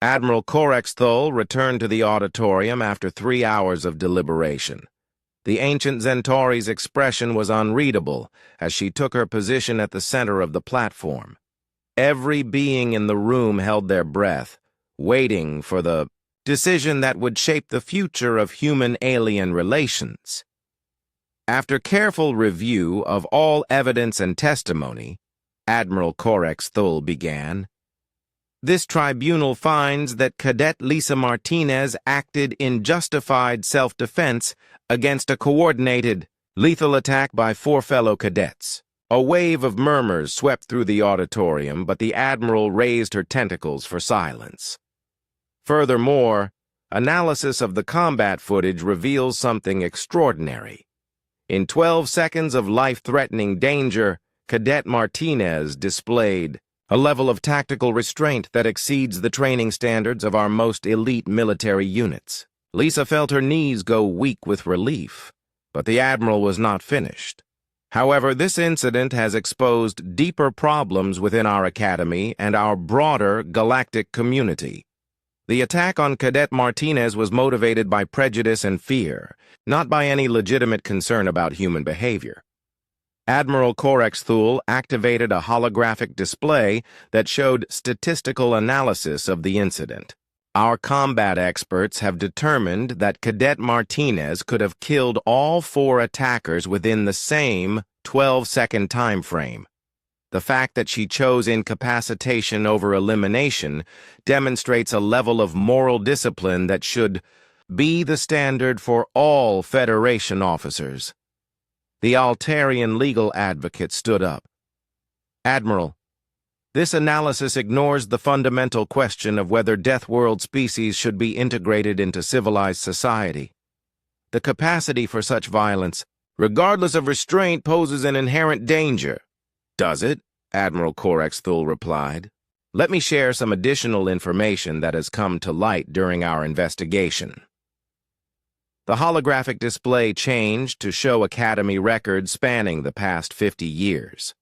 Admiral Corexthul returned to the auditorium after 3 hours of deliberation. The ancient Centauri's expression was unreadable as she took her position at the center of the platform. Every being in the room held their breath, waiting for the decision that would shape the future of human-alien relations. After careful review of all evidence and testimony, Admiral Corexthul began, "This tribunal finds that Cadet Lisa Martinez acted in justified self-defense against a coordinated, lethal attack by 4 fellow cadets." A wave of murmurs swept through the auditorium, but the Admiral raised her tentacles for silence. Furthermore, analysis of the combat footage reveals something extraordinary. In 12 seconds of life-threatening danger, Cadet Martinez displayed a level of tactical restraint that exceeds the training standards of our most elite military units. Lisa felt her knees go weak with relief, but the Admiral was not finished. However, this incident has exposed deeper problems within our academy and our broader galactic community. The attack on Cadet Martinez was motivated by prejudice and fear, not by any legitimate concern about human behavior. Admiral Corexthul activated a holographic display that showed statistical analysis of the incident. Our combat experts have determined that Cadet Martinez could have killed all 4 attackers within the same 12-second time frame. The fact that she chose incapacitation over elimination demonstrates a level of moral discipline that should be the standard for all Federation officers. The Altarian legal advocate stood up. "Admiral, this analysis ignores the fundamental question of whether Deathworld species should be integrated into civilized society. The capacity for such violence, regardless of restraint, poses an inherent danger." "Does it?" Admiral Corexthul replied. "Let me share some additional information that has come to light during our investigation." The holographic display changed to show Academy records spanning the past 50 years.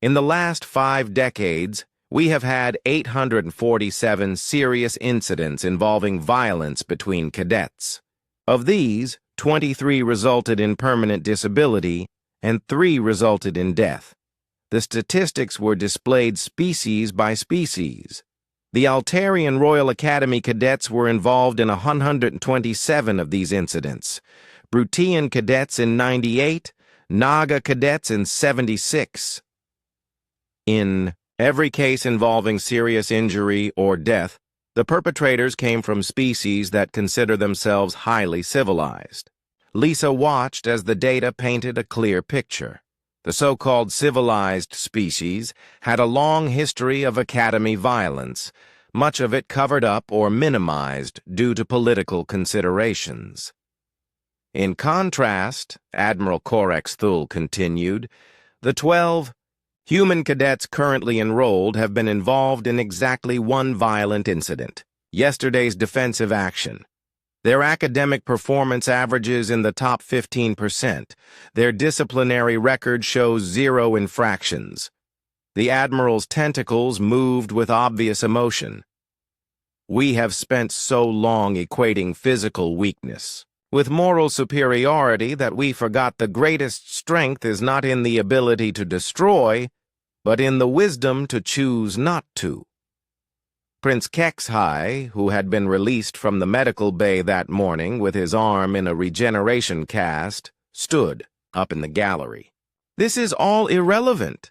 In the last 5 decades, we have had 847 serious incidents involving violence between cadets. Of these, 23 resulted in permanent disability and 3 resulted in death. The statistics were displayed species by species. The Altarian Royal Academy cadets were involved in 127 of these incidents, Brutian cadets in 98, Naga cadets in 76. In every case involving serious injury or death, the perpetrators came from species that consider themselves highly civilized. Lisa watched as the data painted a clear picture. The so-called civilized species had a long history of Academy violence, much of it covered up or minimized due to political considerations. In contrast, Admiral Corexthul continued, the 12 human cadets currently enrolled have been involved in exactly one violent incident, yesterday's defensive action. Their academic performance averages in the top 15%. Their disciplinary record shows 0 infractions. The Admiral's tentacles moved with obvious emotion. "We have spent so long equating physical weakness with moral superiority that we forgot the greatest strength is not in the ability to destroy, but in the wisdom to choose not to." Prince Kexhai, who had been released from the medical bay that morning with his arm in a regeneration cast, stood up in the gallery. "This is all irrelevant.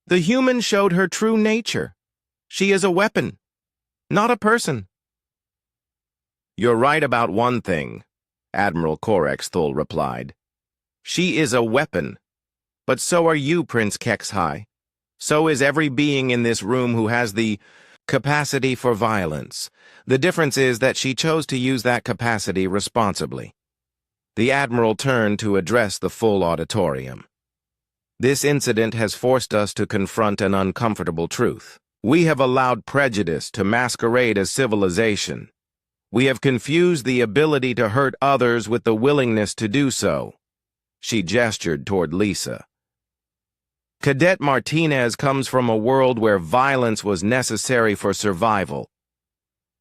The human showed her true nature. She is a weapon, not a person." "You're right about one thing," Admiral Corexthul replied. "She is a weapon, but so are you, Prince Kexhai. So is every being in this room who has the capacity for violence. The difference is that she chose to use that capacity responsibly." The Admiral turned to address the full auditorium. "This incident has forced us to confront an uncomfortable truth. We have allowed prejudice to masquerade as civilization. We have confused the ability to hurt others with the willingness to do so." She gestured toward Lisa. "Cadet Martinez comes from a world where violence was necessary for survival.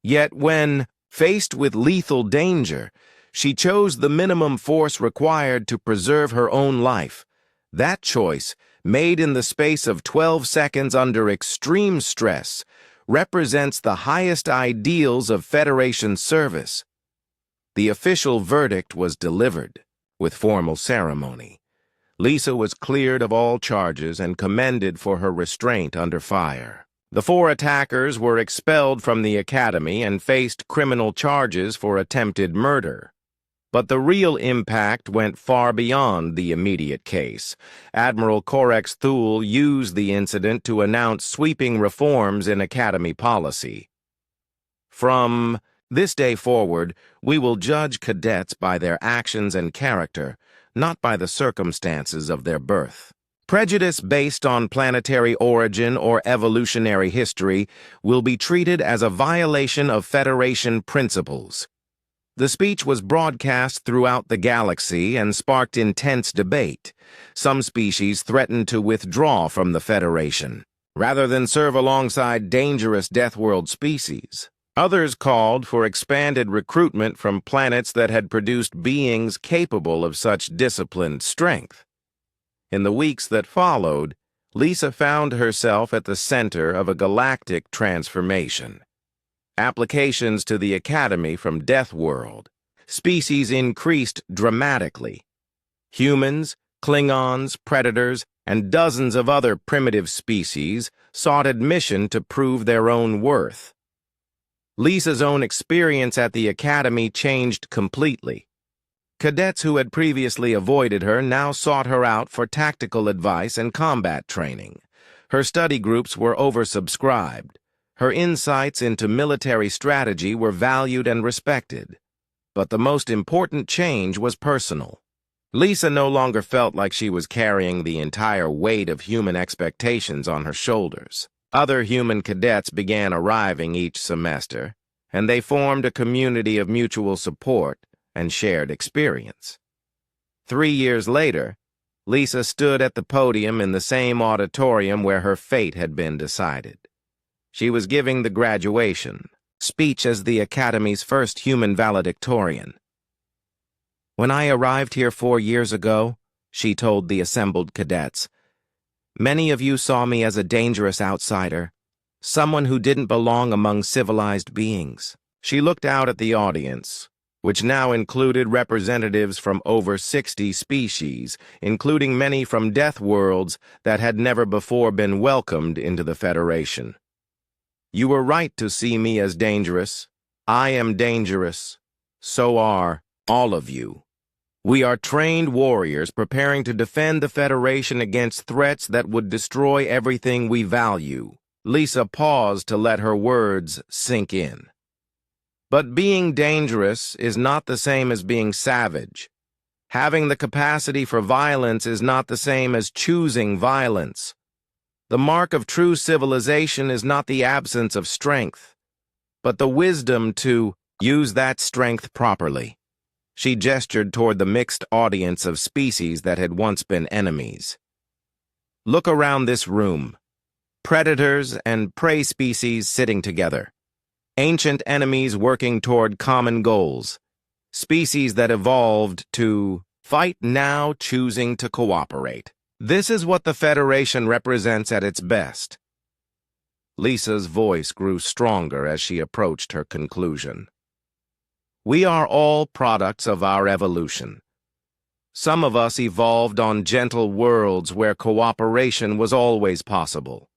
Yet when faced with lethal danger, she chose the minimum force required to preserve her own life. That choice, made in the space of 12 seconds under extreme stress, represents the highest ideals of Federation service. The official verdict was delivered, with formal ceremony. Lisa was cleared of all charges and commended for her restraint under fire. The 4 attackers were expelled from the academy and faced criminal charges for attempted murder. But the real impact went far beyond the immediate case. Admiral Corex Thule used the incident to announce sweeping reforms in academy policy. From this day forward, we will judge cadets by their actions and character, not by the circumstances of their birth. Prejudice based on planetary origin or evolutionary history will be treated as a violation of Federation principles. The speech was broadcast throughout the galaxy and sparked intense debate. Some species threatened to withdraw from the Federation, rather than serve alongside dangerous Deathworld species. Others called for expanded recruitment from planets that had produced beings capable of such disciplined strength. In the weeks that followed, Lisa found herself at the center of a galactic transformation. Applications to the Academy from Deathworld. Species increased dramatically. Humans, Klingons, Predators, and dozens of other primitive species sought admission to prove their own worth. Lisa's own experience at the Academy changed completely. Cadets who had previously avoided her now sought her out for tactical advice and combat training. Her study groups were oversubscribed. Her insights into military strategy were valued and respected. But the most important change was personal. Lisa no longer felt like she was carrying the entire weight of human expectations on her shoulders. Other human cadets began arriving each semester, and they formed a community of mutual support and shared experience. 3 years later, Lisa stood at the podium in the same auditorium where her fate had been decided. She was giving the graduation speech as the Academy's first human valedictorian. "When I arrived here 4 years ago," she told the assembled cadets, "many of you saw me as a dangerous outsider, someone who didn't belong among civilized beings." She looked out at the audience, which now included representatives from over 60 species, including many from death worlds that had never before been welcomed into the Federation. "You were right to see me as dangerous. I am dangerous. So are all of you. We are trained warriors preparing to defend the Federation against threats that would destroy everything we value." Lisa paused to let her words sink in. But being dangerous is not the same as being savage. Having the capacity for violence is not the same as choosing violence. The mark of true civilization is not the absence of strength, but the wisdom to use that strength properly. She gestured toward the mixed audience of species that had once been enemies. "Look around this room. Predators and prey species sitting together. Ancient enemies working toward common goals. Species that evolved to fight now choosing to cooperate. This is what the Federation represents at its best." Lisa's voice grew stronger as she approached her conclusion. "We are all products of our evolution. Some of us evolved on gentle worlds where cooperation was always possible.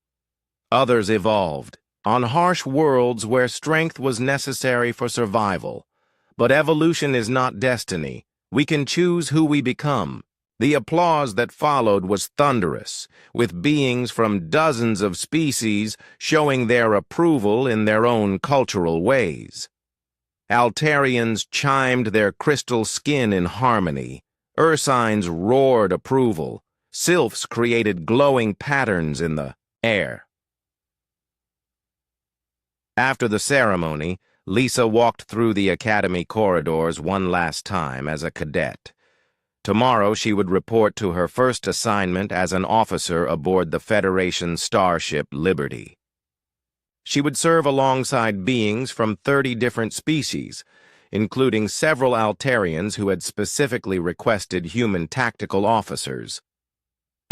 Others evolved on harsh worlds where strength was necessary for survival. But evolution is not destiny. We can choose who we become." The applause that followed was thunderous, with beings from dozens of species showing their approval in their own cultural ways. Altarians chimed their crystal skin in harmony. Ursines roared approval. Sylphs created glowing patterns in the air. After the ceremony, Lisa walked through the Academy corridors one last time as a cadet. Tomorrow she would report to her first assignment as an officer aboard the Federation starship Liberty. She would serve alongside beings from 30 different species, including several Altarians who had specifically requested human tactical officers.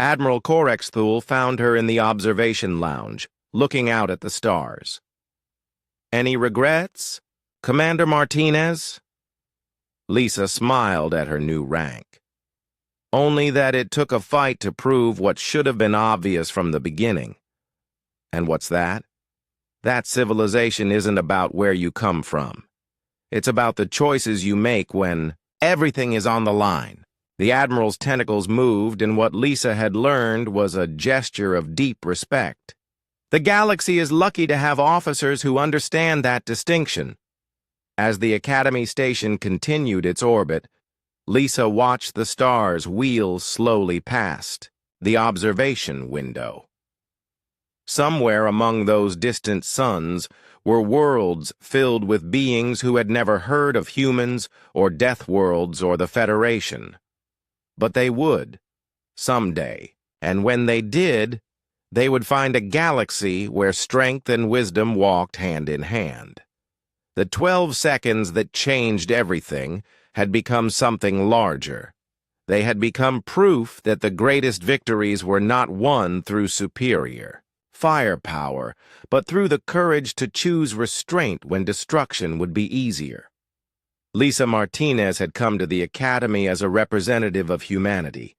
Admiral Corexthul found her in the observation lounge, looking out at the stars. "Any regrets, Commander Martinez?" Lisa smiled at her new rank. "Only that it took a fight to prove what should have been obvious from the beginning." "And what's that?" "That civilization isn't about where you come from. It's about the choices you make when everything is on the line." The Admiral's tentacles moved, and what Lisa had learned was a gesture of deep respect. The galaxy is lucky to have officers who understand that distinction. As the Academy station continued its orbit, Lisa watched the stars wheel slowly past the observation window. Somewhere among those distant suns were worlds filled with beings who had never heard of humans or Deathworlds or the Federation. But they would, someday, and when they did, they would find a galaxy where strength and wisdom walked hand in hand. The 12 seconds that changed everything had become something larger. They had become proof that the greatest victories were not won through superior firepower, but through the courage to choose restraint when destruction would be easier. Lisa Martinez had come to the Academy as a representative of humanity.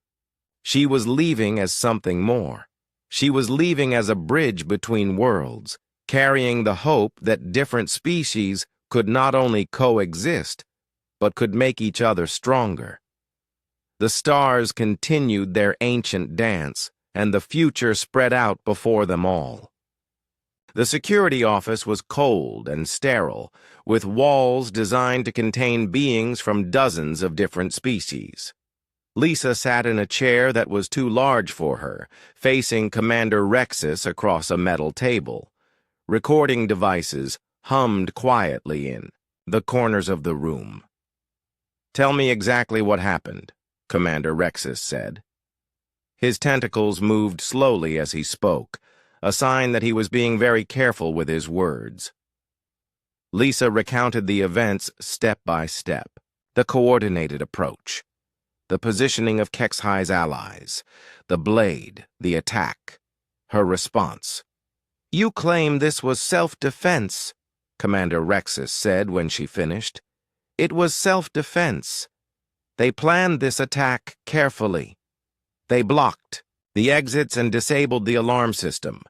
She was leaving as something more. She was leaving as a bridge between worlds, carrying the hope that different species could not only coexist, but could make each other stronger. The stars continued their ancient dance, and the future spread out before them all. The security office was cold and sterile, with walls designed to contain beings from dozens of different species. Lisa sat in a chair that was too large for her, facing Commander Rexus across a metal table. Recording devices hummed quietly in the corners of the room. "Tell me exactly what happened," Commander Rexus said. His tentacles moved slowly as he spoke, a sign that he was being very careful with his words. Lisa recounted the events step by step, the coordinated approach, the positioning of Kexhi's allies, the blade, the attack, her response. "You claim this was self-defense," Commander Rexus said when she finished. "It was self-defense. They planned this attack carefully. They blocked the exits and disabled the alarm system.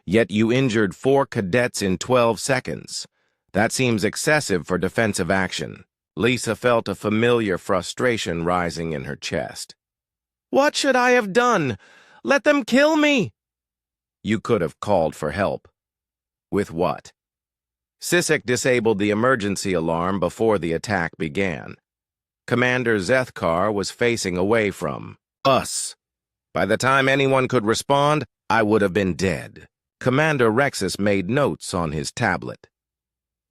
Yet you injured 4 cadets in 12 seconds. That seems excessive for defensive action." Lisa felt a familiar frustration rising in her chest. "What should I have done? Let them kill me!" "You could have called for help." "With what?" "Sisek disabled the emergency alarm before the attack began. Commander Zethkar was facing away from us. By the time anyone could respond, I would have been dead." Commander Rexus made notes on his tablet.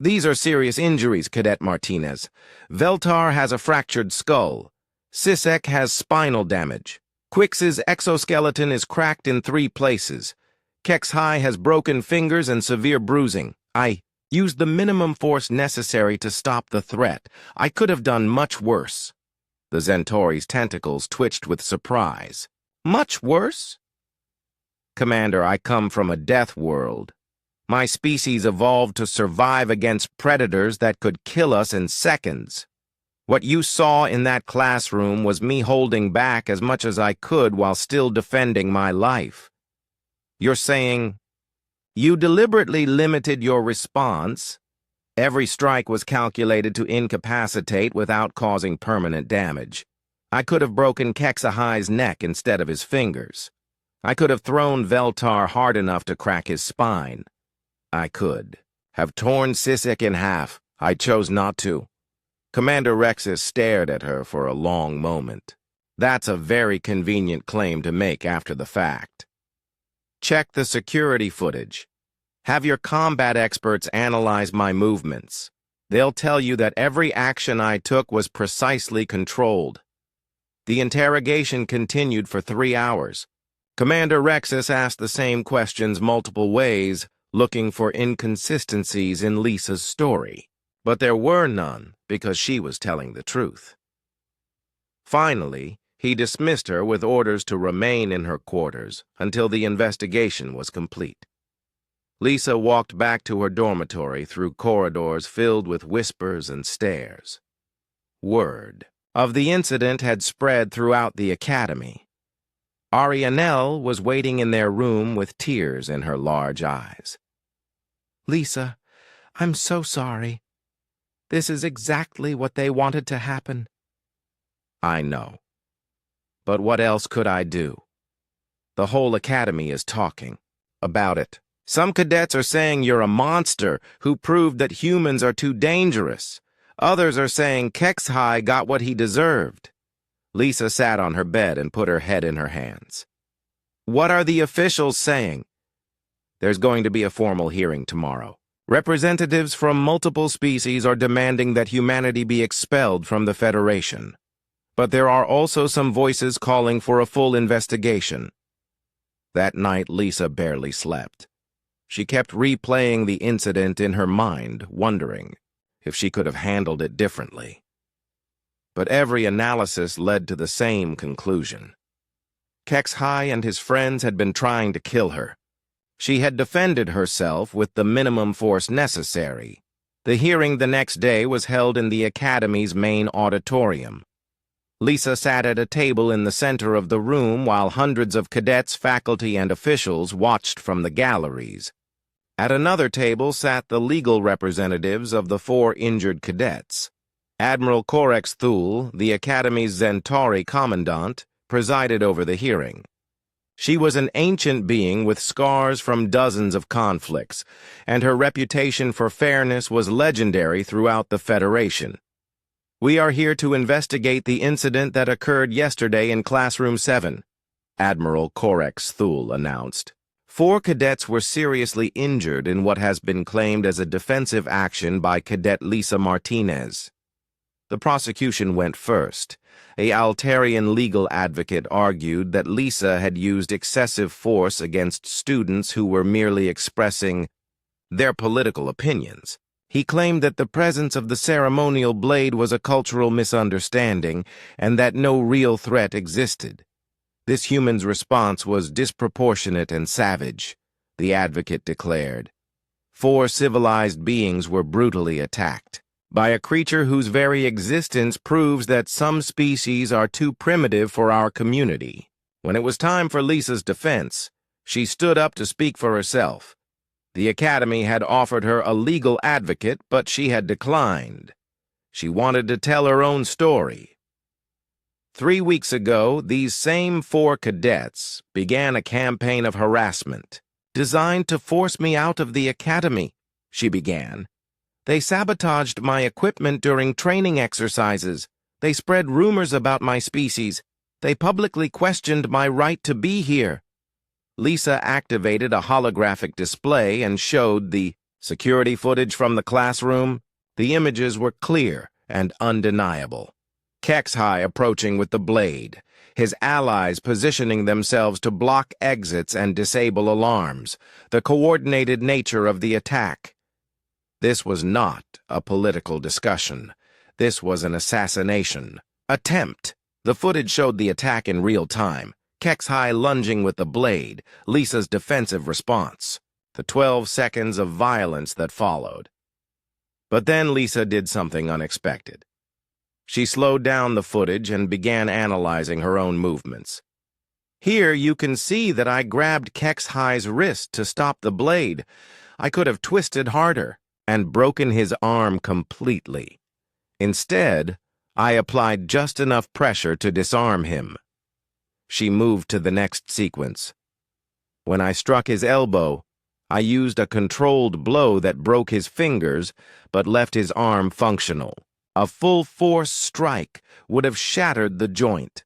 "These are serious injuries, Cadet Martinez. Veltar has a fractured skull. Sisek has spinal damage. Quix's exoskeleton is cracked in 3 places. Kexhi has broken fingers and severe bruising. I used the minimum force necessary to stop the threat. I could have done much worse." The Zentauri's tentacles twitched with surprise. "Much worse?" "Commander, I come from a death world. My species evolved to survive against predators that could kill us in seconds. What you saw in that classroom was me holding back as much as I could while still defending my life. You're saying you deliberately limited your response. Every strike was calculated to incapacitate without causing permanent damage. I could have broken Kexhi's neck instead of his fingers. I could have thrown Veltar hard enough to crack his spine. I could have torn Sisek in half. I chose not to." Commander Rexus stared at her for a long moment. "That's a very convenient claim to make after the fact. Check the security footage. Have your combat experts analyze my movements. They'll tell you that every action I took was precisely controlled." The interrogation continued for 3 hours. Commander Rexus asked the same questions multiple ways, looking for inconsistencies in Lisa's story. But there were none because she was telling the truth. Finally, he dismissed her with orders to remain in her quarters until the investigation was complete. Lisa walked back to her dormitory through corridors filled with whispers and stares. Word of the incident had spread throughout the academy. Arianelle was waiting in their room with tears in her large eyes. "Lisa, I'm so sorry. This is exactly what they wanted to happen." "I know. But what else could I do? The whole academy is talking about it. Some cadets are saying you're a monster who proved that humans are too dangerous. Others are saying HFY got what he deserved." Lisa sat on her bed and put her head in her hands. "What are the officials saying?" "There's going to be a formal hearing tomorrow. Representatives from multiple species are demanding that humanity be expelled from the Federation. But there are also some voices calling for a full investigation." That night, Lisa barely slept. She kept replaying the incident in her mind, wondering if she could have handled it differently. But every analysis led to the same conclusion. HFY and his friends had been trying to kill her. She had defended herself with the minimum force necessary. The hearing the next day was held in the Academy's main auditorium. Lisa sat at a table in the center of the room while hundreds of cadets, faculty, and officials watched from the galleries. At another table sat the legal representatives of the 4 injured cadets. Admiral Corex Thule, the Academy's Centauri commandant, presided over the hearing. She was an ancient being with scars from dozens of conflicts, and her reputation for fairness was legendary throughout the Federation. "We are here to investigate the incident that occurred yesterday in Classroom 7, Admiral Corex Thule announced. 4 cadets were seriously injured in what has been claimed as a defensive action by Cadet Lisa Martinez. The prosecution went first. A Altarian legal advocate argued that Lisa had used excessive force against students who were merely expressing their political opinions. He claimed that the presence of the ceremonial blade was a cultural misunderstanding and that no real threat existed. This human's response was disproportionate and savage, the advocate declared. 4 civilized beings were brutally attacked by a creature whose very existence proves that some species are too primitive for our community. When it was time for Lisa's defense, she stood up to speak for herself. The Academy had offered her a legal advocate, but she had declined. She wanted to tell her own story. 3 weeks ago, these same 4 cadets began a campaign of harassment designed to force me out of the Academy, she began. They sabotaged my equipment during training exercises. They spread rumors about my species. They publicly questioned my right to be here. Lisa activated a holographic display and showed the security footage from the classroom. The images were clear and undeniable. HFY approaching with the blade, his allies positioning themselves to block exits and disable alarms, the coordinated nature of the attack. This was not a political discussion. This was an assassination attempt. The footage showed the attack in real time. HFY lunging with the blade, Lisa's defensive response, the 12 seconds of violence that followed. But then Lisa did something unexpected. She slowed down the footage and began analyzing her own movements. Here you can see that I grabbed HFY's wrist to stop the blade. I could have twisted harder and broken his arm completely. Instead, I applied just enough pressure to disarm him. She moved to the next sequence. When I struck his elbow, I used a controlled blow that broke his fingers but left his arm functional. A full-force strike would have shattered the joint.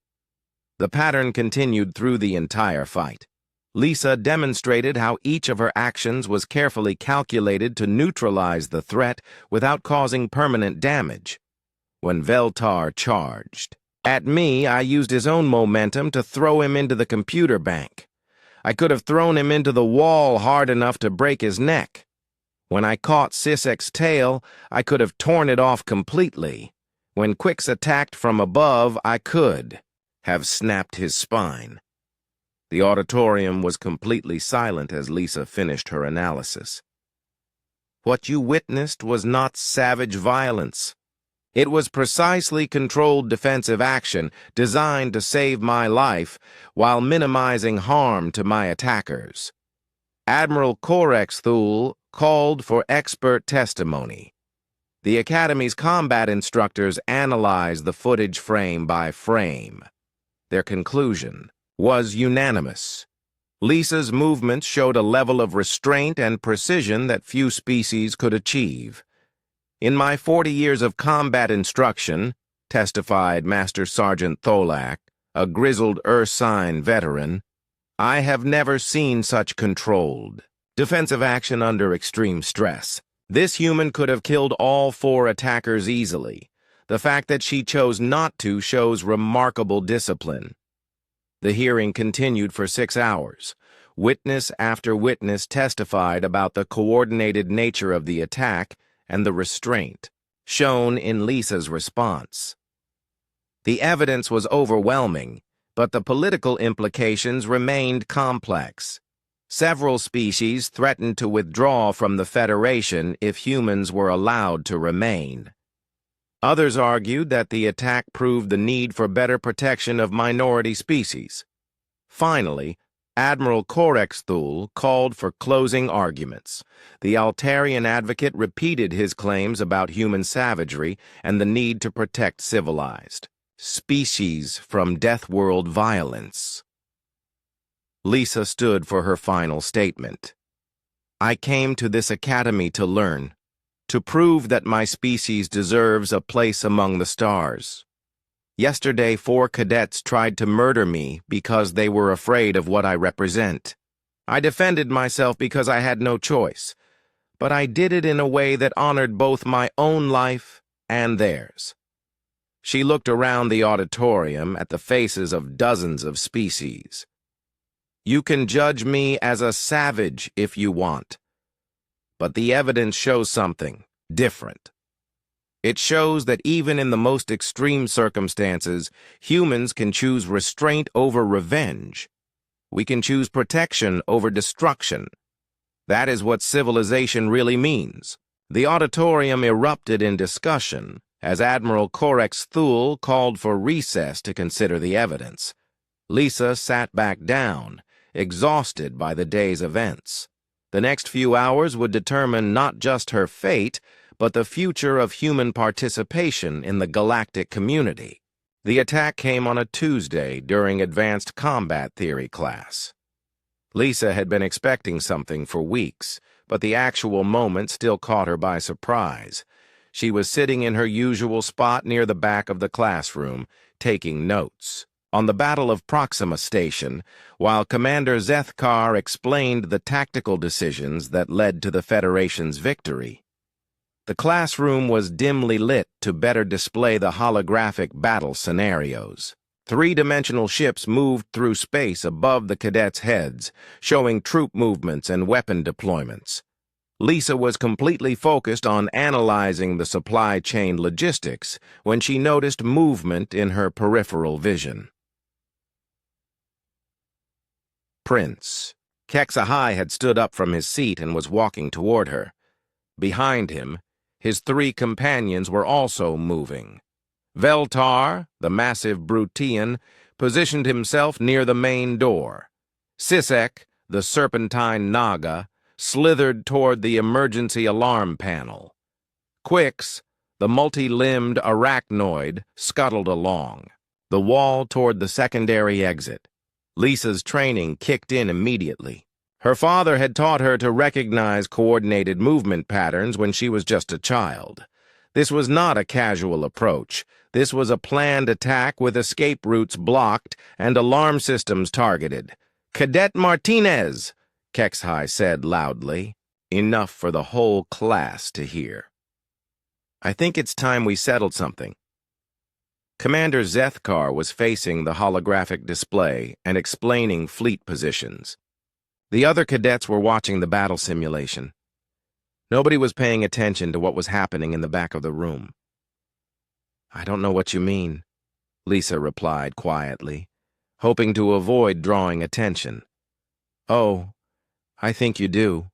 The pattern continued through the entire fight. Lisa demonstrated how each of her actions was carefully calculated to neutralize the threat without causing permanent damage. When Veltar charged at me, I used his own momentum to throw him into the computer bank. I could have thrown him into the wall hard enough to break his neck. When I caught Sisek's tail, I could have torn it off completely. When Quix attacked from above, I could have snapped his spine. The auditorium was completely silent as Lisa finished her analysis. What you witnessed was not savage violence. It was precisely controlled defensive action designed to save my life while minimizing harm to my attackers. Admiral Korex Thule called for expert testimony. The Academy's combat instructors analyzed the footage frame by frame. Their conclusion was unanimous. Lisa's movements showed a level of restraint and precision that few species could achieve. In my 40 years of combat instruction, testified Master Sergeant Tholak, a grizzled Ursine veteran, I have never seen such controlled defensive action under extreme stress. This human could have killed all 4 attackers easily. The fact that she chose not to shows remarkable discipline. The hearing continued for 6 hours. Witness after witness testified about the coordinated nature of the attack and the restraint shown in Lisa's response. The evidence was overwhelming, but the political implications remained complex. Several species threatened to withdraw from the Federation if humans were allowed to remain. Others argued that the attack proved the need for better protection of minority species. Finally, Admiral Korex Thule called for closing arguments. The Altarian advocate repeated his claims about human savagery and the need to protect civilized species from Deathworld violence. Lisa stood for her final statement. I came to this academy to learn, to prove that my species deserves a place among the stars. Yesterday, 4 cadets tried to murder me because they were afraid of what I represent. I defended myself because I had no choice, but I did it in a way that honored both my own life and theirs. She looked around the auditorium at the faces of dozens of species. You can judge me as a savage if you want, but the evidence shows something different. It shows that even in the most extreme circumstances, humans can choose restraint over revenge. We can choose protection over destruction. That is what civilization really means. The auditorium erupted in discussion as Admiral Korex Thule called for recess to consider the evidence. Lisa sat back down, exhausted by the day's events. The next few hours would determine not just her fate, but the future of human participation in the galactic community. The attack came on a Tuesday during Advanced Combat Theory class. Lisa had been expecting something for weeks, but the actual moment still caught her by surprise. She was sitting in her usual spot near the back of the classroom, taking notes. On the Battle of Proxima Station, while Commander Zethkar explained the tactical decisions that led to the Federation's victory, the classroom was dimly lit to better display the holographic battle scenarios. 3-dimensional ships moved through space above the cadets' heads, showing troop movements and weapon deployments. Lisa was completely focused on analyzing the supply chain logistics when she noticed movement in her peripheral vision. Prince. Kexahai had stood up from his seat and was walking toward her. Behind him, his 3 companions were also moving. Veltar, the massive Brutian, positioned himself near the main door. Sisek, the serpentine Naga, slithered toward the emergency alarm panel. Quix, the multi-limbed arachnoid, scuttled along the wall toward the secondary exit. Lisa's training kicked in immediately. Her father had taught her to recognize coordinated movement patterns when she was just a child. This was not a casual approach. This was a planned attack with escape routes blocked and alarm systems targeted. "Cadet Martinez!" Kexhai said loudly, enough for the whole class to hear. "I think it's time we settled something." Commander Zethkar was facing the holographic display and explaining fleet positions. The other cadets were watching the battle simulation. Nobody was paying attention to what was happening in the back of the room. "I don't know what you mean," Lisa replied quietly, hoping to avoid drawing attention. "Oh, I think you do.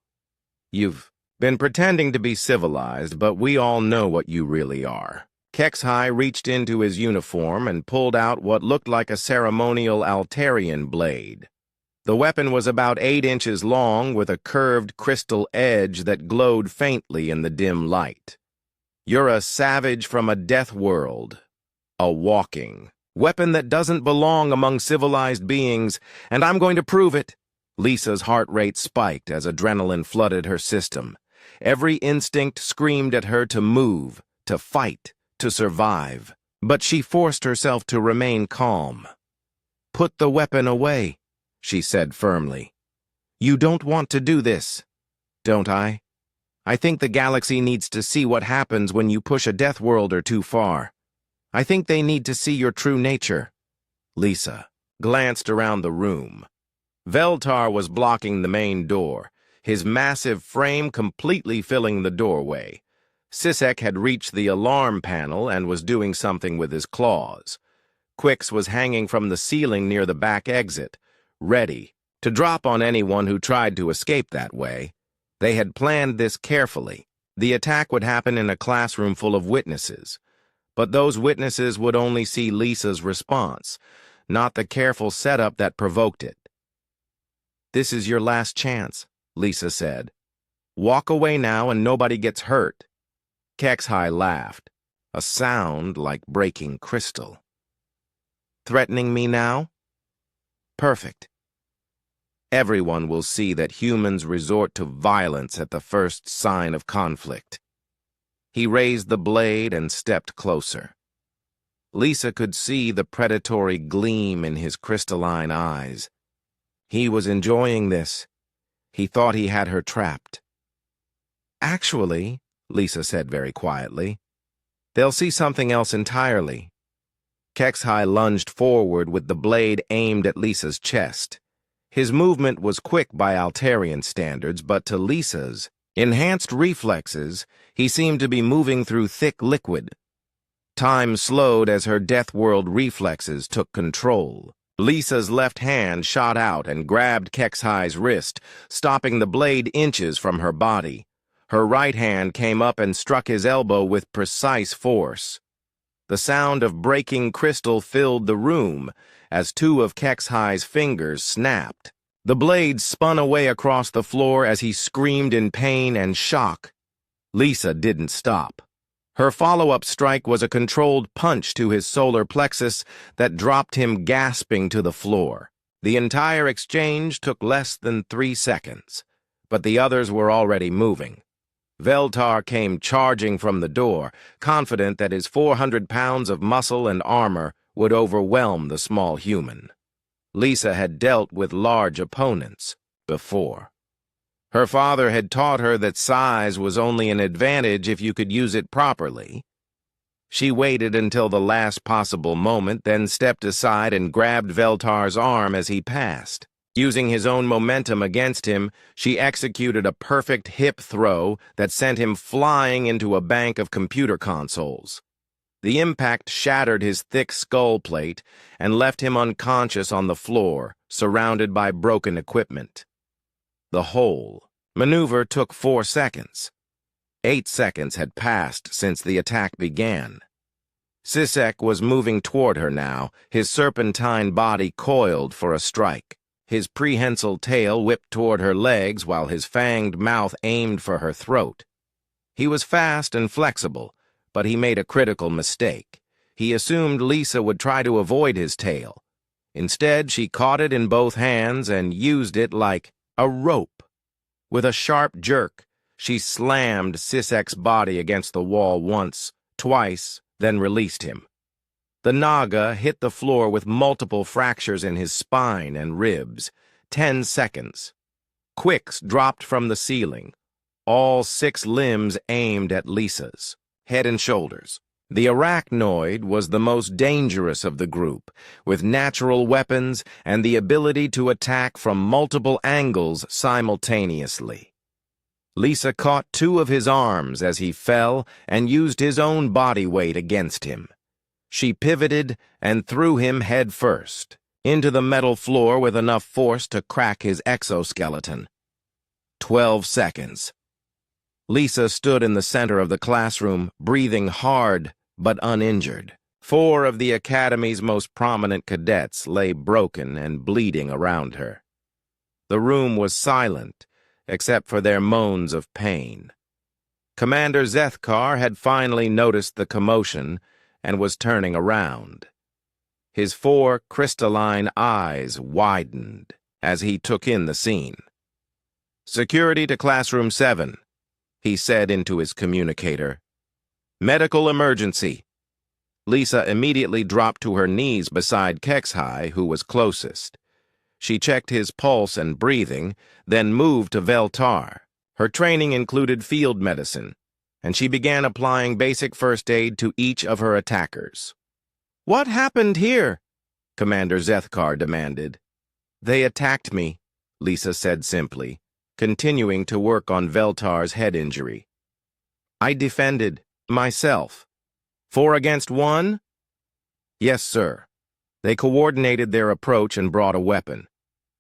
You've been pretending to be civilized, but we all know what you really are." HFY reached into his uniform and pulled out what looked like a ceremonial Altarian blade. The weapon was about 8 inches long with a curved crystal edge that glowed faintly in the dim light. "You're a savage from a death world, a walking weapon that doesn't belong among civilized beings, and I'm going to prove it." Lisa's heart rate spiked as adrenaline flooded her system. Every instinct screamed at her to move, to fight, to survive. But she forced herself to remain calm. "Put the weapon away," she said firmly. "You don't want to do this, don't I? I think the galaxy needs to see what happens when you push a death worlder too far. I think they need to see your true nature." Lisa glanced around the room. Veltar was blocking the main door, his massive frame completely filling the doorway. Sisek had reached the alarm panel and was doing something with his claws. Quix was hanging from the ceiling near the back exit, ready to drop on anyone who tried to escape that way. They had planned this carefully. The attack would happen in a classroom full of witnesses, but those witnesses would only see Lisa's response, not the careful setup that provoked it. "This is your last chance," Lisa said. "Walk away now and nobody gets hurt." HFY laughed, a sound like breaking crystal. "Threatening me now? Perfect. Everyone will see that humans resort to violence at the first sign of conflict." He raised the blade and stepped closer. Lisa could see the predatory gleam in his crystalline eyes. He was enjoying this. He thought he had her trapped. "Actually," Lisa said very quietly, "they'll see something else entirely." HFY lunged forward with the blade aimed at Lisa's chest. His movement was quick by Altarian standards, but to Lisa's enhanced reflexes, he seemed to be moving through thick liquid. Time slowed as her Death World reflexes took control. Lisa's left hand shot out and grabbed HFY's wrist, stopping the blade inches from her body. Her right hand came up and struck his elbow with precise force. The sound of breaking crystal filled the room as 2 of HFY's fingers snapped. The blade spun away across the floor as he screamed in pain and shock. Lisa didn't stop. Her follow-up strike was a controlled punch to his solar plexus that dropped him gasping to the floor. The entire exchange took less than 3 seconds, but the others were already moving. Veltar came charging from the door, confident that his 400 pounds of muscle and armor would overwhelm the small human. Lisa had dealt with large opponents before. Her father had taught her that size was only an advantage if you could use it properly. She waited until the last possible moment, then stepped aside and grabbed Veltar's arm as he passed. Using his own momentum against him, she executed a perfect hip throw that sent him flying into a bank of computer consoles. The impact shattered his thick skull plate and left him unconscious on the floor, surrounded by broken equipment. The whole maneuver took 4 seconds. 8 seconds had passed since the attack began. Sisek was moving toward her now, his serpentine body coiled for a strike. His prehensile tail whipped toward her legs while his fanged mouth aimed for her throat. He was fast and flexible, but he made a critical mistake. He assumed Lisa would try to avoid his tail. Instead, she caught it in both hands and used it like a rope. With a sharp jerk, she slammed Sisek's body against the wall once, twice, then released him. The Naga hit the floor with multiple fractures in his spine and ribs. 10 seconds. Quix dropped from the ceiling, all 6 limbs aimed at Lisa's, head and shoulders. The arachnoid was the most dangerous of the group, with natural weapons and the ability to attack from multiple angles simultaneously. Lisa caught two of his arms as he fell and used his own body weight against him. She pivoted and threw him head first into the metal floor with enough force to crack his exoskeleton. 12 seconds. Lisa stood in the center of the classroom, breathing hard but uninjured. 4 of the Academy's most prominent cadets lay broken and bleeding around her. The room was silent, except for their moans of pain. Commander Zethkar had finally noticed the commotion and was turning around. His 4 crystalline eyes widened as he took in the scene. "Security to Classroom 7, he said into his communicator. "Medical emergency." Lisa immediately dropped to her knees beside Kexhai, who was closest. She checked his pulse and breathing, then moved to Veltar. Her training included field medicine, and she began applying basic first aid to each of her attackers. "What happened here?" Commander Zethkar demanded. "They attacked me," Lisa said simply, continuing to work on Veltar's head injury. "I defended myself. 4 against 1? "Yes, sir." They coordinated their approach and brought a weapon.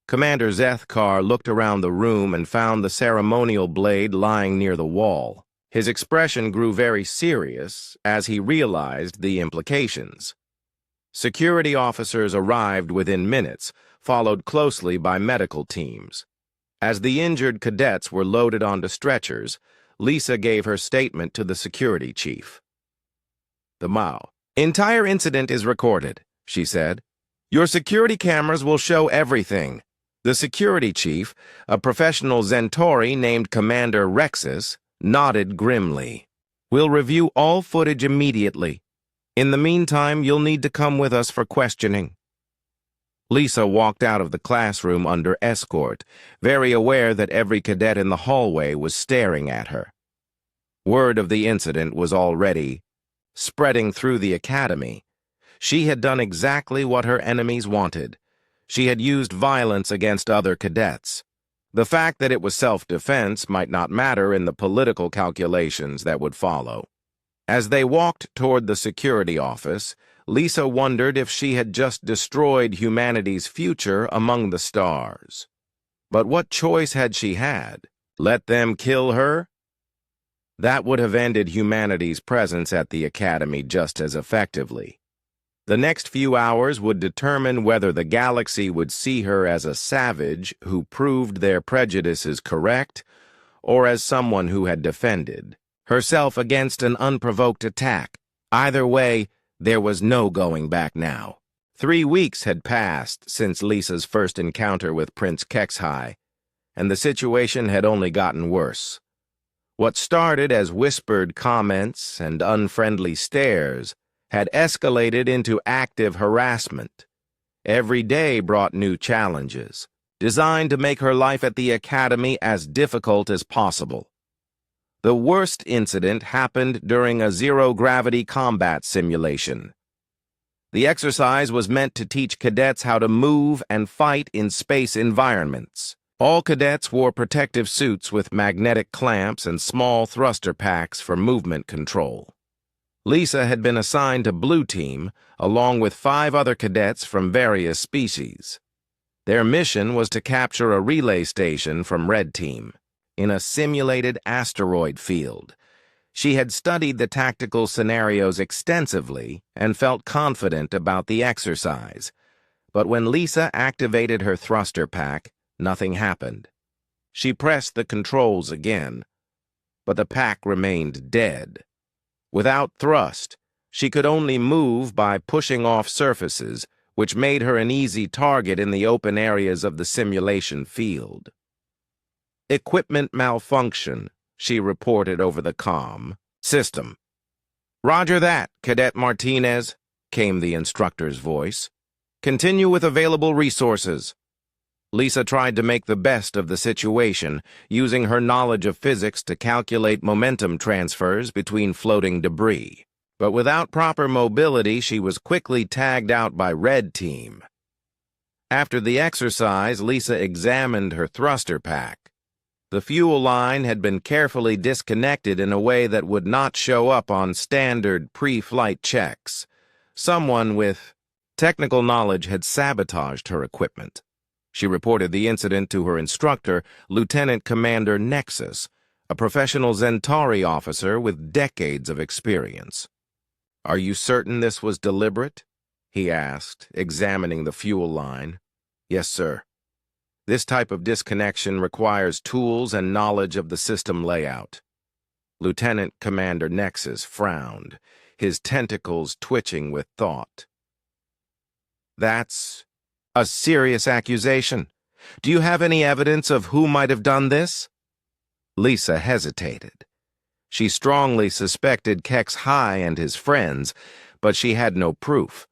Commander Zethkar looked around the room and found the ceremonial blade lying near the wall. His expression grew very serious as he realized the implications. Security officers arrived within minutes, followed closely by medical teams. As the injured cadets were loaded onto stretchers, Lisa gave her statement to the security chief. "The entire incident is recorded," she said. "Your security cameras will show everything." The security chief, a professional Zentori named Commander Rexus, nodded grimly. "We'll review all footage immediately. In the meantime, you'll need to come with us for questioning." Lisa walked out of the classroom under escort, very aware that every cadet in the hallway was staring at her. Word of the incident was already spreading through the academy. She had done exactly what her enemies wanted. She had used violence against other cadets. The fact that it was self-defense might not matter in the political calculations that would follow. As they walked toward the security office, Lisa wondered if she had just destroyed humanity's future among the stars. But what choice had she had? Let them kill her? That would have ended humanity's presence at the Academy just as effectively. The next few hours would determine whether the galaxy would see her as a savage who proved their prejudices correct, or as someone who had defended herself against an unprovoked attack. Either way, there was no going back now. 3 weeks had passed since Lisa's first encounter with Prince Kexhai, and the situation had only gotten worse. What started as whispered comments and unfriendly stares had escalated into active harassment. Every day brought new challenges, designed to make her life at the Academy as difficult as possible. The worst incident happened during a zero-gravity combat simulation. The exercise was meant to teach cadets how to move and fight in space environments. All cadets wore protective suits with magnetic clamps and small thruster packs for movement control. Lisa had been assigned to Blue Team, along with 5 other cadets from various species. Their mission was to capture a relay station from Red Team in a simulated asteroid field. She had studied the tactical scenarios extensively and felt confident about the exercise. But when Lisa activated her thruster pack, nothing happened. She pressed the controls again, but the pack remained dead. Without thrust, she could only move by pushing off surfaces, which made her an easy target in the open areas of the simulation field. "Equipment malfunction," she reported over the comm system. "Roger that, Cadet Martinez," came the instructor's voice. "Continue with available resources." Lisa tried to make the best of the situation, using her knowledge of physics to calculate momentum transfers between floating debris. But without proper mobility, she was quickly tagged out by Red Team. After the exercise, Lisa examined her thruster pack. The fuel line had been carefully disconnected in a way that would not show up on standard pre-flight checks. Someone with technical knowledge had sabotaged her equipment. She reported the incident to her instructor, Lieutenant Commander Nexus, a professional Centauri officer with decades of experience. "Are you certain this was deliberate?" he asked, examining the fuel line. "Yes, sir. This type of disconnection requires tools and knowledge of the system layout." Lieutenant Commander Nexus frowned, his tentacles twitching with thought. "That's a serious accusation. Do you have any evidence of who might have done this?" Lisa hesitated. She strongly suspected HFY and his friends, but she had no proof.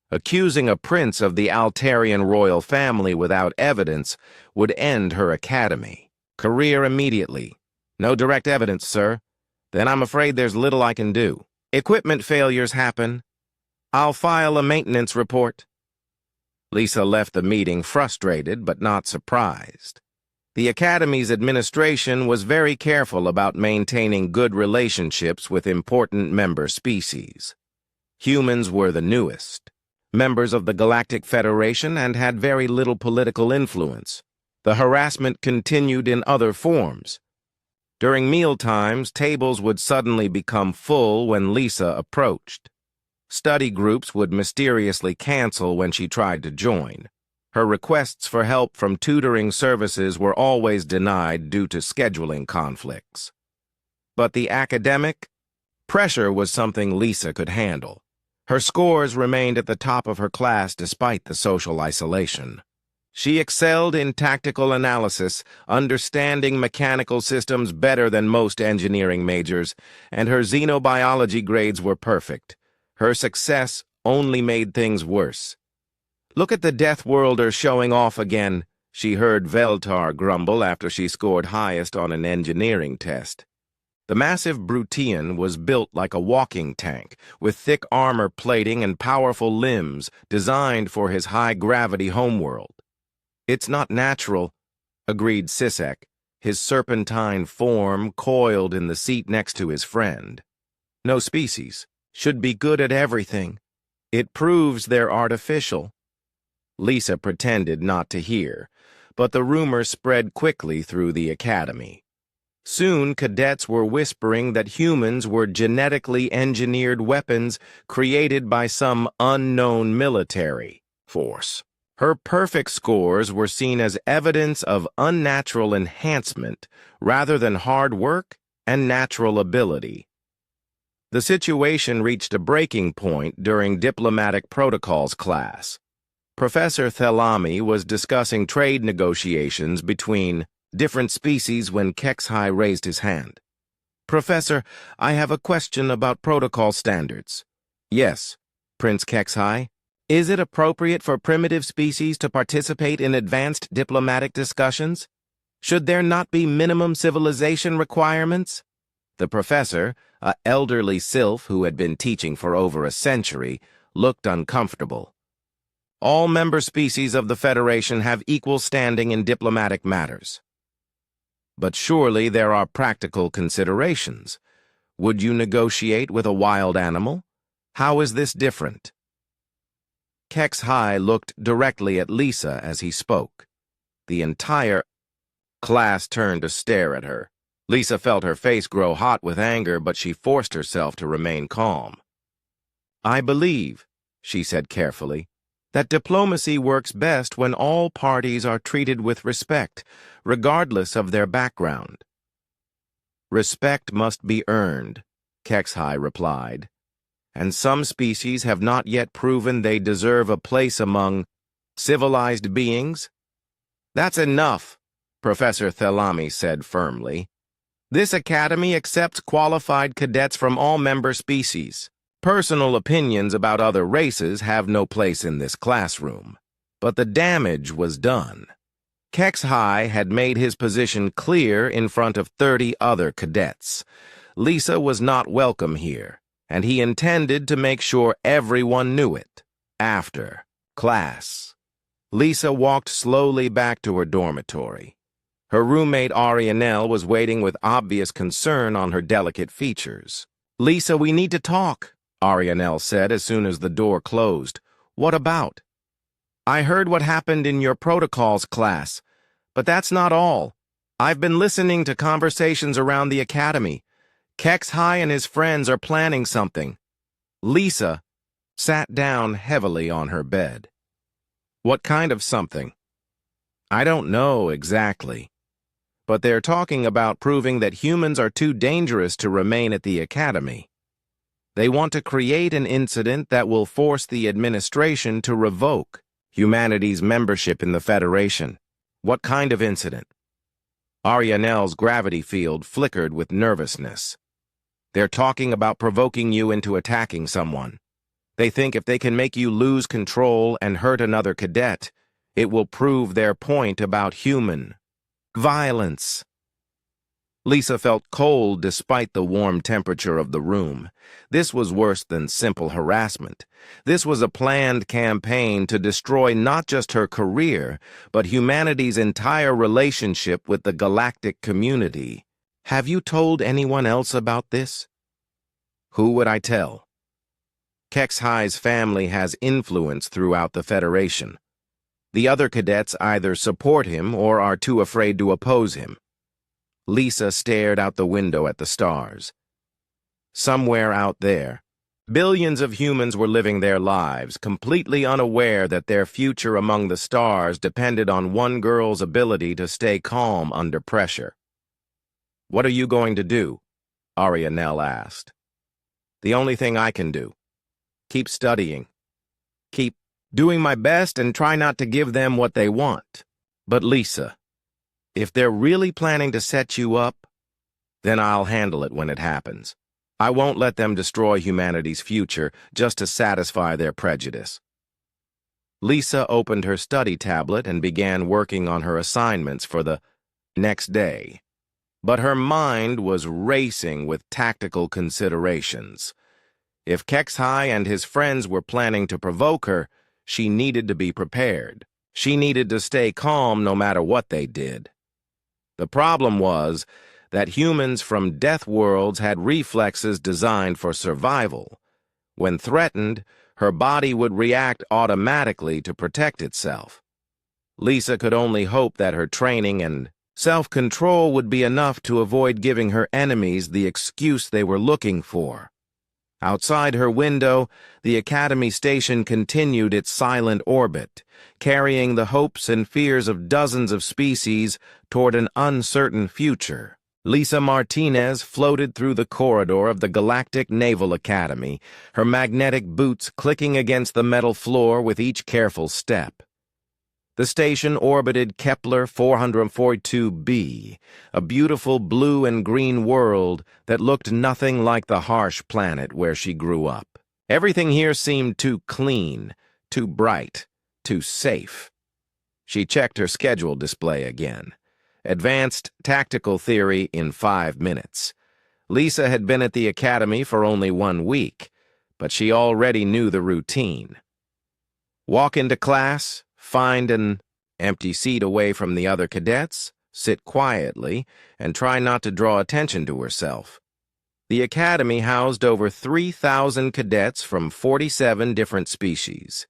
Accusing a prince of the Altarian royal family without evidence would end her academy career immediately. "No direct evidence, sir. Then I'm afraid there's little I can do. Equipment failures happen. I'll file a maintenance report." Lisa left the meeting frustrated but not surprised. The Academy's administration was very careful about maintaining good relationships with important member species. Humans were the newest, members of the Galactic Federation, and had very little political influence. The harassment continued in other forms. During mealtimes, tables would suddenly become full when Lisa approached. Study groups would mysteriously cancel when she tried to join. Her requests for help from tutoring services were always denied due to scheduling conflicts. But the academic pressure was something Lisa could handle. Her scores remained at the top of her class despite the social isolation. She excelled in tactical analysis, understanding mechanical systems better than most engineering majors, and her xenobiology grades were perfect. Her success only made things worse. "Look at the Deathworlder showing off again," she heard Veltar grumble after she scored highest on an engineering test. The massive Brutian was built like a walking tank, with thick armor plating and powerful limbs designed for his high-gravity homeworld. "It's not natural," agreed Sisek, his serpentine form coiled in the seat next to his friend. "No species should be good at everything. It proves they're artificial." Lisa pretended not to hear, but the rumor spread quickly through the academy. Soon, cadets were whispering that humans were genetically engineered weapons created by some unknown military force. Her perfect scores were seen as evidence of unnatural enhancement rather than hard work and natural ability. The situation reached a breaking point during Diplomatic Protocols class. Professor Thelami was discussing trade negotiations between different species when HFY raised his hand. "Professor, I have a question about protocol standards." "Yes, Prince HFY. Is it appropriate for primitive species to participate in advanced diplomatic discussions? Should there not be minimum civilization requirements?" The professor, an elderly sylph who had been teaching for over a century, looked uncomfortable. "All member species of the Federation have equal standing in diplomatic matters." "But surely there are practical considerations. Would you negotiate with a wild animal? How is this different?" HFY looked directly at Lisa as he spoke. The entire class turned to stare at her. Lisa felt her face grow hot with anger, but she forced herself to remain calm. "I believe," she said carefully, "that diplomacy works best when all parties are treated with respect, regardless of their background." "Respect must be earned," HFY replied, "and some species have not yet proven they deserve a place among civilized beings." "That's enough," Professor Thelami said firmly. "This academy accepts qualified cadets from all member species. Personal opinions about other races have no place in this classroom." But the damage was done. HFY had made his position clear in front of 30 other cadets. Lisa was not welcome here. and he intended to make sure everyone knew it. After class, Lisa walked slowly back to her dormitory. Her roommate Arianel was waiting with obvious concern on her delicate features. "Lisa, we need to talk," Arianel said as soon as the door closed. "What about?" "I heard what happened in your protocols class, but that's not all. I've been listening to conversations around the academy. HFY and his friends are planning something." Lisa sat down heavily on her bed. "What kind of something?" "I don't know exactly, but they're talking about proving that humans are too dangerous to remain at the academy. They want to create an incident that will force the administration to revoke humanity's membership in the Federation." "What kind of incident?" Arianel's gravity field flickered with nervousness. "They're talking about provoking you into attacking someone. They think if they can make you lose control and hurt another cadet, it will prove their point about human violence." Lisa felt cold despite the warm temperature of the room. This was worse than simple harassment. This was a planned campaign to destroy not just her career, but humanity's entire relationship with the galactic community. "Have you told anyone else about this?" "Who would I tell?" HFY's family has influence throughout the Federation. The other cadets either support him or are too afraid to oppose him. Lisa stared out the window at the stars. Somewhere out there, billions of humans were living their lives, completely unaware that their future among the stars depended on one girl's ability to stay calm under pressure. "What are you going to do?" Arianel asked. "The only thing I can do. Keep studying. Keep doing my best and try not to give them what they want." "But Lisa, if they're really planning to set you up, then I'll handle it when it happens. I won't let them destroy humanity's future just to satisfy their prejudice." Lisa opened her study tablet and began working on her assignments for the next day. But her mind was racing with tactical considerations. If HFY and his friends were planning to provoke her, she needed to be prepared. She needed to stay calm no matter what they did. The problem was that humans from death worlds had reflexes designed for survival. When threatened, her body would react automatically to protect itself. Lisa could only hope that her training and self-control would be enough to avoid giving her enemies the excuse they were looking for. Outside her window, the Academy station continued its silent orbit, carrying the hopes and fears of dozens of species toward an uncertain future. Lisa Martinez floated through the corridor of the Galactic Naval Academy, her magnetic boots clicking against the metal floor with each careful step. The station orbited Kepler 442b, a beautiful blue and green world that looked nothing like the harsh planet where she grew up. Everything here seemed too clean, too bright, too safe. She checked her schedule display again. Advanced Tactical Theory in 5 minutes. Lisa had been at the academy for only 1 week, but she already knew the routine. Walk into class, find an empty seat away from the other cadets, sit quietly, and try not to draw attention to herself. The academy housed over 3,000 cadets from 47 different species.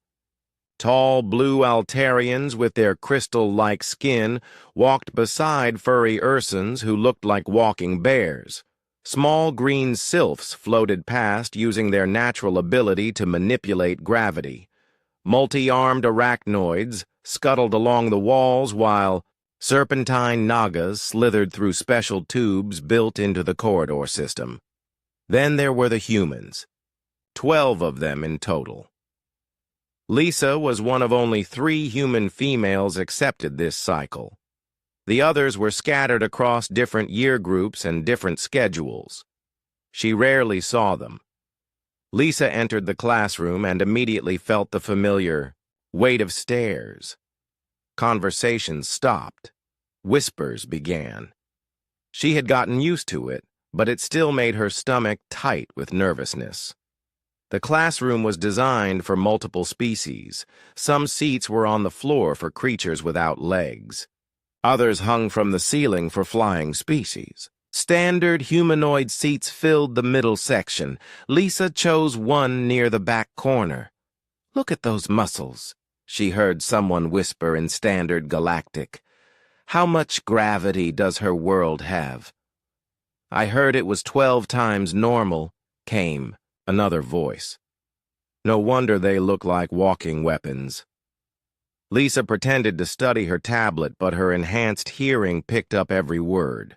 Tall blue Altarians with their crystal-like skin walked beside furry Ursans who looked like walking bears. Small green sylphs floated past using their natural ability to manipulate gravity. Multi-armed arachnoids scuttled along the walls while serpentine nagas slithered through special tubes built into the corridor system. Then there were the humans, 12 of them in total. Lisa was one of only 3 human females accepted this cycle. The others were scattered across different year groups and different schedules. She rarely saw them. Lisa entered the classroom and immediately felt the familiar weight of stares. Conversations stopped. Whispers began. She had gotten used to it, but it still made her stomach tight with nervousness. The classroom was designed for multiple species. Some seats were on the floor for creatures without legs. Others hung from the ceiling for flying species. Standard humanoid seats filled the middle section. Lisa chose one near the back corner. "Look at those muscles," she heard someone whisper in standard Galactic. "How much gravity does her world have?" "I heard it was 12 times normal," came another voice. "No wonder they look like walking weapons." Lisa pretended to study her tablet, but her enhanced hearing picked up every word.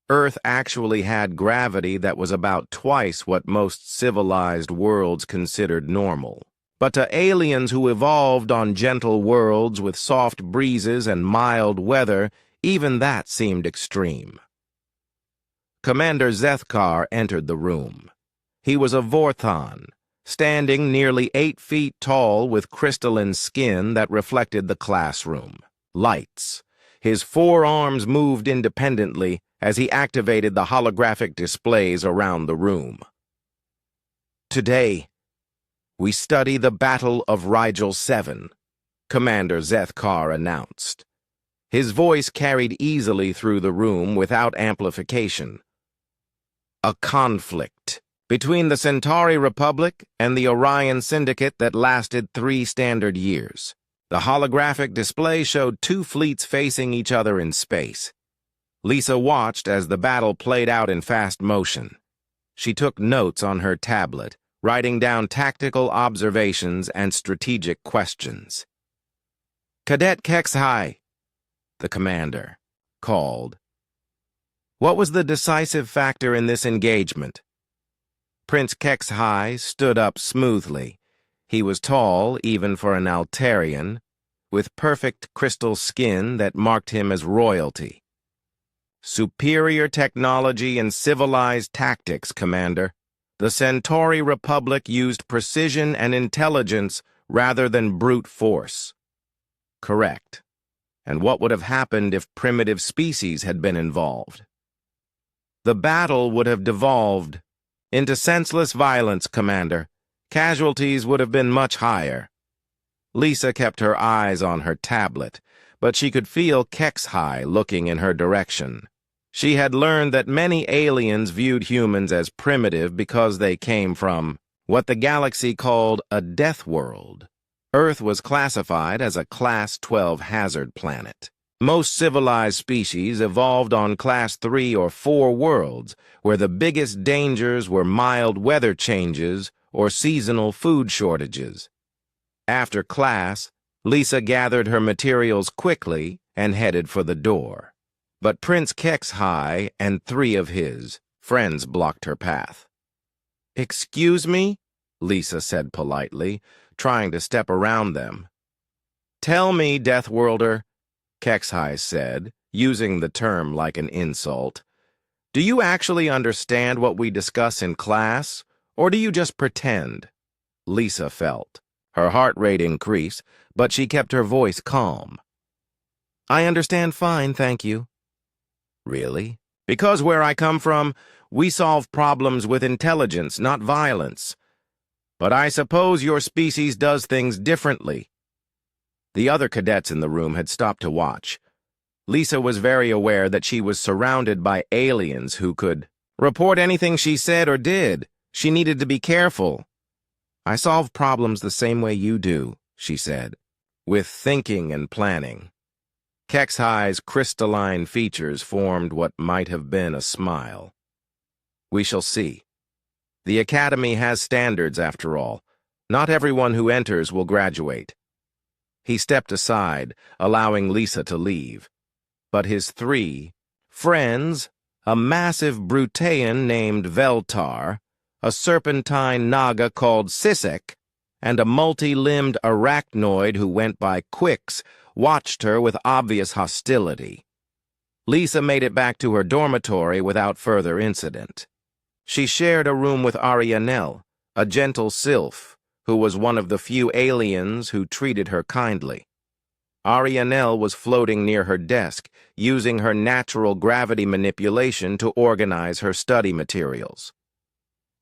Earth actually had gravity that was about twice what most civilized worlds considered normal. But to aliens who evolved on gentle worlds with soft breezes and mild weather, even that seemed extreme. Commander Zethkar entered the room. He was a Vorthon, standing nearly 8 feet tall with crystalline skin that reflected the classroom. Lights. His 4 arms moved independently as he activated the holographic displays around the room. "Today, we study the Battle of Rigel 7, Commander Zethkar announced. His voice carried easily through the room without amplification. "A conflict between the Centauri Republic and the Orion Syndicate that lasted 3 standard years. The holographic display showed 2 fleets facing each other in space. Lisa watched as the battle played out in fast motion. She took notes on her tablet, writing down tactical observations and strategic questions. "Cadet HFY," the commander called. "What was the decisive factor in this engagement?" Prince HFY stood up smoothly. He was tall, even for an Altarian, with perfect crystal skin that marked him as royalty. "Superior technology and civilized tactics, Commander. The Centauri Republic used precision and intelligence rather than brute force." "Correct. And what would have happened if primitive species had been involved?" "The battle would have devolved into senseless violence, Commander. Casualties would have been much higher." Lisa kept her eyes on her tablet, but she could feel HFY looking in her direction. She had learned that many aliens viewed humans as primitive because they came from what the galaxy called a death world. Earth was classified as a Class 12 hazard planet. Most civilized species evolved on Class 3 or 4 worlds, where the biggest dangers were mild weather changes or seasonal food shortages. After class, Lisa gathered her materials quickly and headed for the door. But Prince HFY and 3 of his friends blocked her path. "Excuse me?" Lisa said politely, trying to step around them. "Tell me, Deathworlder," HFY said, using the term like an insult. "Do you actually understand what we discuss in class, or do you just pretend?" Lisa felt. Her heart rate increased, but she kept her voice calm. "I understand fine, thank you." "Really?" "Because where I come from, we solve problems with intelligence, not violence. But I suppose your species does things differently." The other cadets in the room had stopped to watch. Lisa was very aware that she was surrounded by aliens who could report anything she said or did. She needed to be careful. "I solve problems the same way you do," she said, "with thinking and planning." HFY's crystalline features formed what might have been a smile. "We shall see. The Academy has standards, after all. Not everyone who enters will graduate." He stepped aside, allowing Lisa to leave. But his 3 friends, a massive Brutean named Veltar, a serpentine Naga called Sisek, and a multi-limbed arachnoid who went by Quix, watched her with obvious hostility. Lisa made it back to her dormitory without further incident. She shared a room with Arianel, a gentle sylph, who was one of the few aliens who treated her kindly. Arianel was floating near her desk, using her natural gravity manipulation to organize her study materials.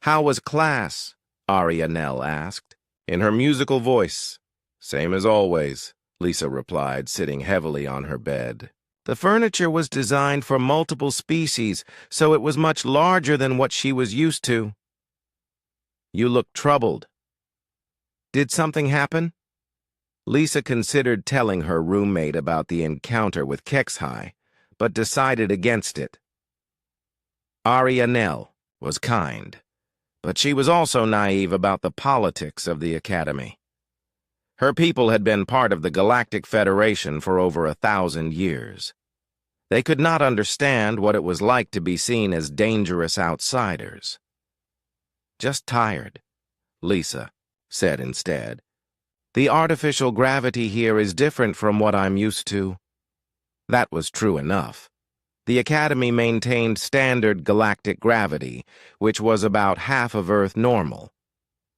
"How was class?" Arianel asked, in her musical voice. "Same as always," Lisa replied, sitting heavily on her bed. "The furniture was designed for multiple species, so it was much larger than what she was used to." "You look troubled. Did something happen?" Lisa considered telling her roommate about the encounter with Kexhai, but decided against it. Arianel was kind, but she was also naive about the politics of the Academy. Her people had been part of the Galactic Federation for over 1,000 years. They could not understand what it was like to be seen as dangerous outsiders. "Just tired," Lisa said instead. "The artificial gravity here is different from what I'm used to." That was true enough. The Academy maintained standard galactic gravity, which was about half of Earth normal.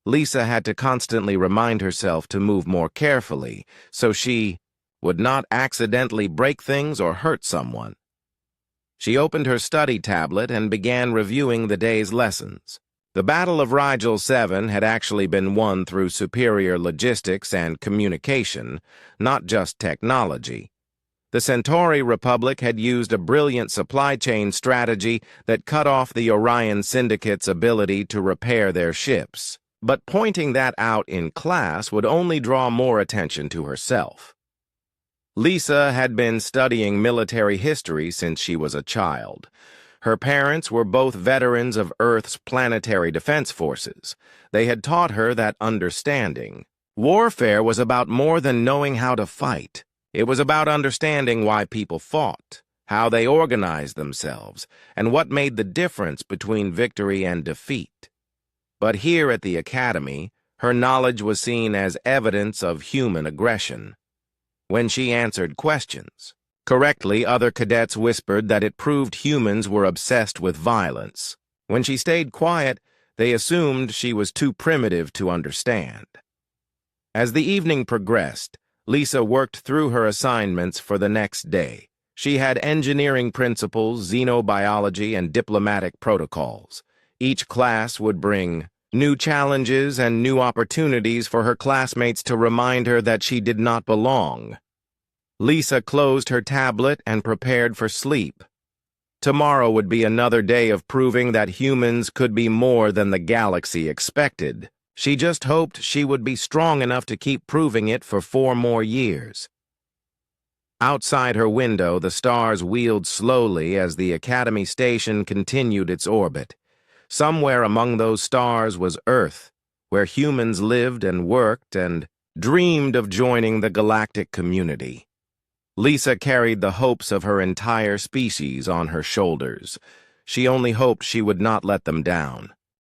Lisa had to constantly remind herself to move more carefully so she would not accidentally break things or hurt someone. She opened her study tablet and began reviewing the day's lessons. The Battle of Rigel 7 had actually been won through superior logistics and communication, not just technology. The Centauri Republic had used a brilliant supply chain strategy that cut off the Orion Syndicate's ability to repair their ships. But pointing that out in class would only draw more attention to herself. Lisa had been studying military history since she was a child. Her parents were both veterans of Earth's planetary defense forces. They had taught her that understanding warfare was about more than knowing how to fight. It was about understanding why people fought, how they organized themselves, and what made the difference between victory and defeat. But here at the Academy, her knowledge was seen as evidence of human aggression. When she answered questions correctly, other cadets whispered that it proved humans were obsessed with violence. When she stayed quiet, they assumed she was too primitive to understand. As the evening progressed, Lisa worked through her assignments for the next day. She had engineering principles, xenobiology, and diplomatic protocols. Each class would bring new challenges and new opportunities for her classmates to remind her that she did not belong. Lisa closed her tablet and prepared for sleep. Tomorrow would be another day of proving that humans could be more than the galaxy expected. She just hoped she would be strong enough to keep proving it for 4 more years. Outside her window, the stars wheeled slowly as the Academy station continued its orbit. Somewhere among those stars was Earth, where humans lived and worked and dreamed of joining the galactic community. Lisa carried the hopes of her entire species on her shoulders. She only hoped she would not let them down.